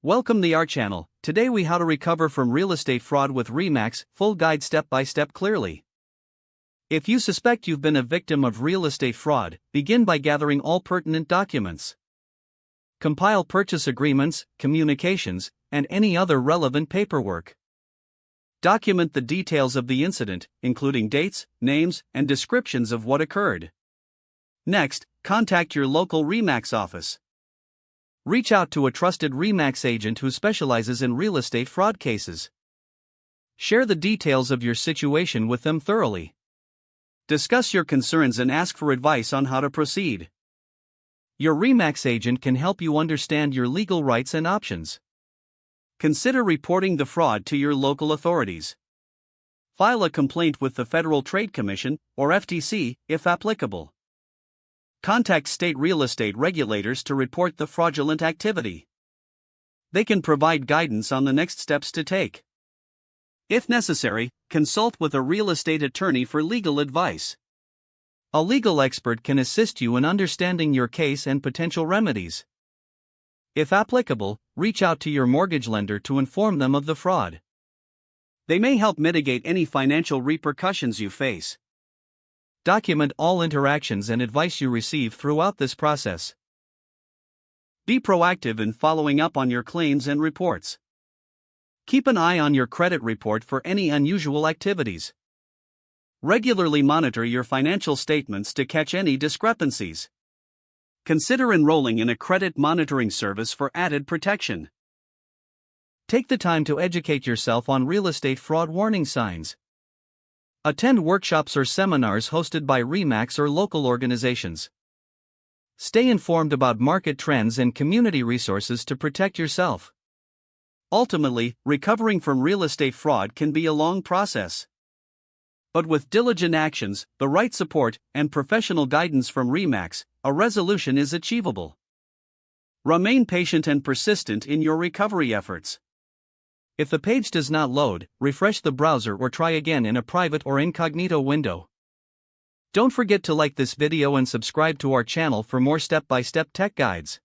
Welcome to our channel. Today we how to recover from real estate fraud with RE/MAX, full guide step by step clearly. If you suspect you've been a victim of real estate fraud, begin by gathering all pertinent documents. Compile purchase agreements, communications, and any other relevant paperwork. Document the details of the incident, including dates, names, and descriptions of what occurred. Next, contact your local RE/MAX office. Reach out to a trusted RE/MAX agent who specializes in real estate fraud cases. Share the details of your situation with them thoroughly. Discuss your concerns and ask for advice on how to proceed. Your RE/MAX agent can help you understand your legal rights and options. Consider reporting the fraud to your local authorities. File a complaint with the Federal Trade Commission, or FTC, if applicable. Contact state real estate regulators to report the fraudulent activity. They can provide guidance on the next steps to take. If necessary, consult with a real estate attorney for legal advice. A legal expert can assist you in understanding your case and potential remedies. If applicable, reach out to your mortgage lender to inform them of the fraud. They may help mitigate any financial repercussions you face. Document all interactions and advice you receive throughout this process. Be proactive in following up on your claims and reports. Keep an eye on your credit report for any unusual activities. Regularly monitor your financial statements to catch any discrepancies. Consider enrolling in a credit monitoring service for added protection. Take the time to educate yourself on real estate fraud warning signs. Attend workshops or seminars hosted by RE/MAX or local organizations. Stay informed about market trends and community resources to protect yourself. Ultimately, recovering from real estate fraud can be a long process. But with diligent actions, the right support, and professional guidance from RE/MAX, a resolution is achievable. Remain patient and persistent in your recovery efforts. If the page does not load, refresh the browser or try again in a private or incognito window. Don't forget to like this video and subscribe to our channel for more step-by-step tech guides.